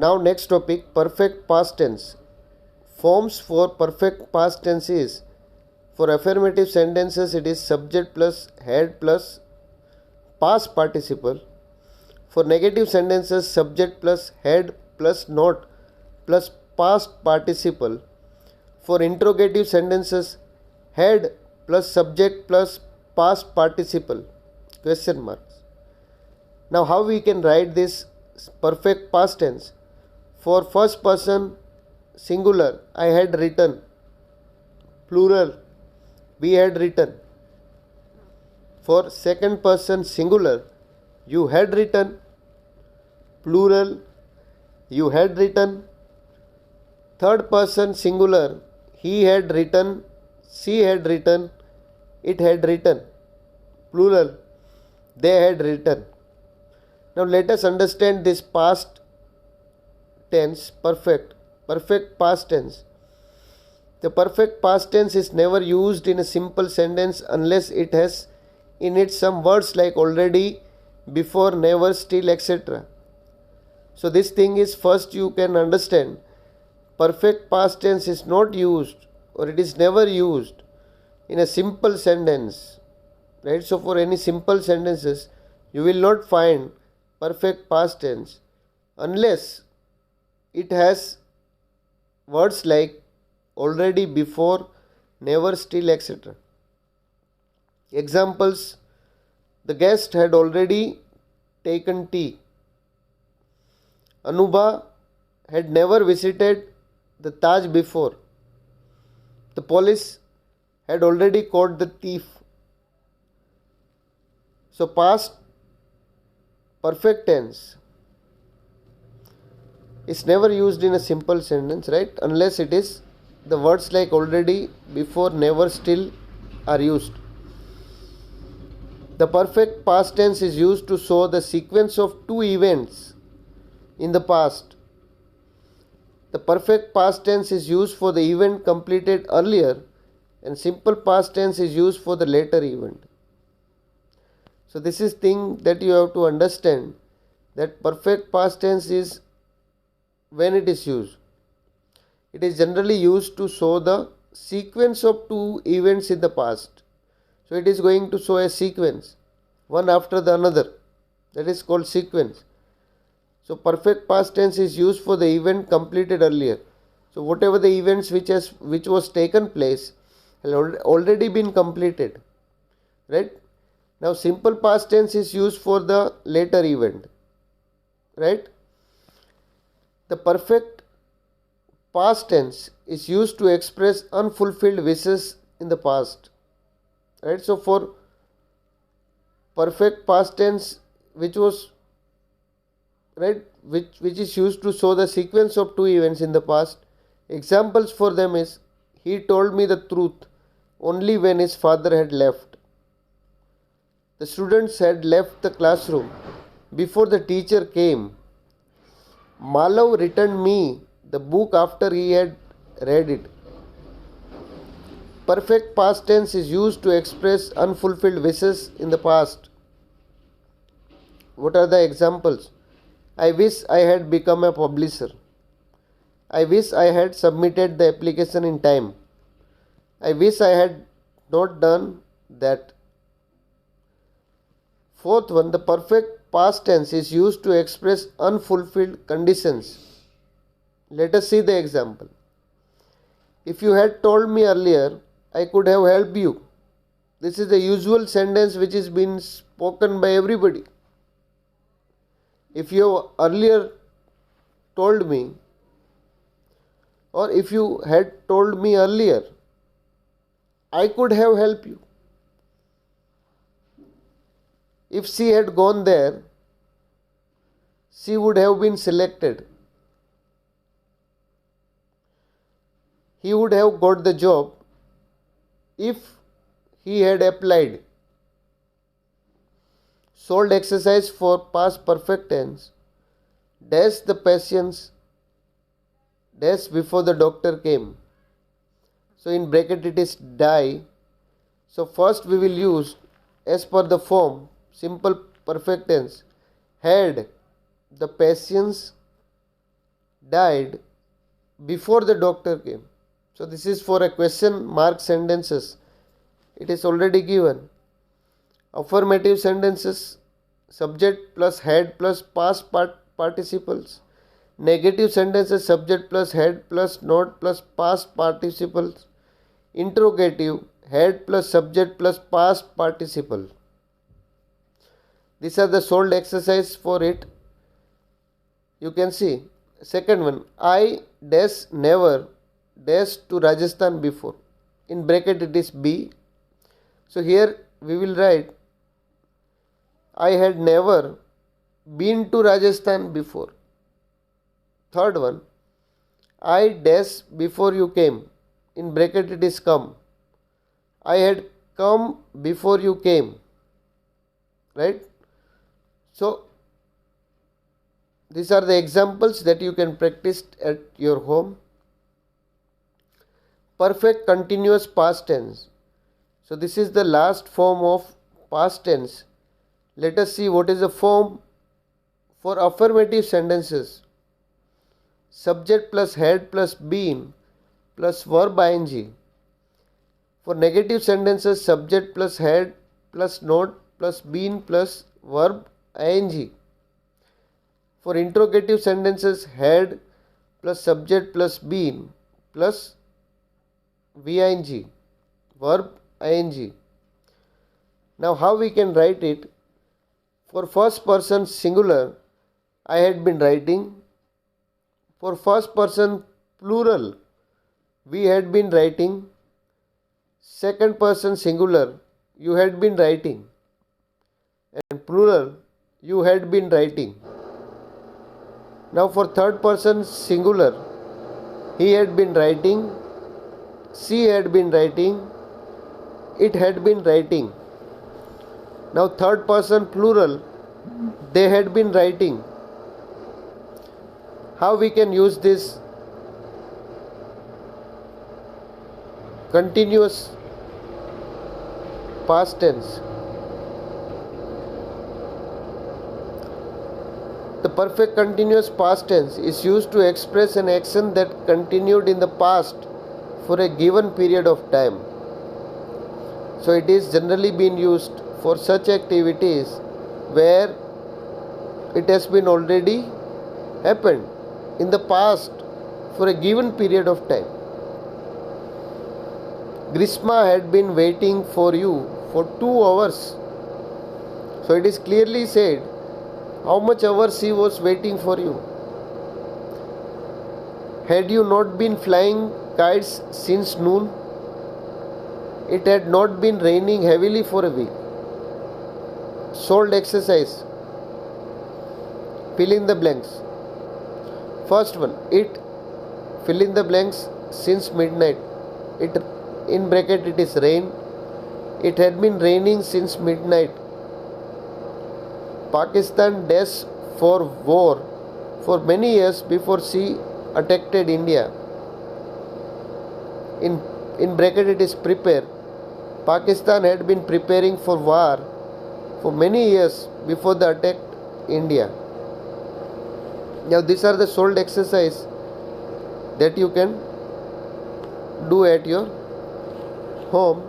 Now next topic, perfect past tense. Forms for perfect past tense is, for affirmative sentences it is subject plus had plus past participle. For negative sentences, subject plus had plus not plus past participle. For interrogative sentences, had plus subject plus past participle question marks. Now how we can write this perfect past tense? For first person singular, I had written. Plural, we had written. For second person singular, you had written. Plural, you had written. Third person singular, he had written, she had written, it had written. Plural, they had written. Now let us understand this past tense, perfect past tense. The perfect past tense is never used in a simple sentence unless it has in it some words like already, before, never, still, etc. So this thing is first you can understand. Perfect past tense is not used or it is never used in a simple sentence. Right? So for any simple sentences, you will not find perfect past tense unless it has words like already, before, never, still, etc. Examples: the guest had already taken tea. Anubha had never visited the Taj before. The police had already caught the thief. So past perfect tense is never used in a simple sentence, right? Unless it is the words like already, before, never, still are used. The perfect past tense is used to show the sequence of two events in the past. The perfect past tense is used for the event completed earlier, and simple past tense is used for the later event. So this is thing that you have to understand, that perfect past tense is when it is used. It is generally used to show the sequence of two events in the past. So it is going to show a sequence, one after the another. That is called sequence. So perfect past tense is used for the event completed earlier. So whatever the events which was taken place has already been completed. Right? Now simple past tense is used for the later event. Right? The perfect past tense is used to express unfulfilled wishes in the past. Right? So for perfect past tense which was right, which is used to show the sequence of two events in the past, examples for them is, he told me the truth only when his father had left. The students had left the classroom before the teacher came. Malav returned me the book after he had read it. Perfect past tense is used to express unfulfilled wishes in the past. What are the examples? I wish I had become a publisher. I wish I had submitted the application in time. I wish I had not done that. Fourth one, the perfect past tense is used to express unfulfilled conditions. Let us see the example. If you had told me earlier, I could have helped you. This is the usual sentence which is been spoken by everybody. If you earlier told me, or if you had told me earlier, I could have helped you. If she had gone there, she would have been selected. He would have got the job if he had applied. Solved exercise for past perfect tense. Dash the patients. Dash before the doctor came. So in bracket it is die. So first we will use as per the form simple perfect tense. Had the patients died before the doctor came. So this is for a question mark sentences. It is already given. Affirmative sentences, subject plus head plus past participles. Negative sentences, subject plus head plus not plus past participles. Interrogative, head plus subject plus past participle. These are the solved exercise for it. You can see. Second one, I dash never dash to Rajasthan before. In bracket it is B. So here we will write I had never been to Rajasthan before. Third one, I dash before you came. In bracket it is come. I had come before you came. Right? So these are the examples that you can practice at your home. Perfect continuous past tense. So this is the last form of past tense. Let us see what is the form for affirmative sentences. Subject plus had plus been plus verb ing. For negative sentences, subject plus had plus not plus been plus verb ing. For interrogative sentences, had plus subject plus been plus ving, verb ing. Now how we can write it? For first person singular, I had been writing. For first person plural, we had been writing. Second person singular, you had been writing. And plural, you had been writing. Now for third person singular, he had been writing, she had been writing, it had been writing. Now third person plural, they had been writing. How we can use this continuous past tense? The perfect continuous past tense is used to express an action that continued in the past for a given period of time. So it is generally been used for such activities where it has been already happened in the past for a given period of time. Grishma had been waiting for you for 2 hours. So it is clearly said how much hours he was waiting for you. Had you not been flying kites since noon? It had not been raining heavily for a week. Solved exercise. Fill in the blanks. First one, it, fill in the blanks, since midnight. It, in bracket it is rain. It had been raining since midnight. Pakistan dash for war for many years before she attacked India. In bracket it is prepare. Pakistan had been preparing for war for many years before the attack India. Now these are the solved exercise that you can do at your home.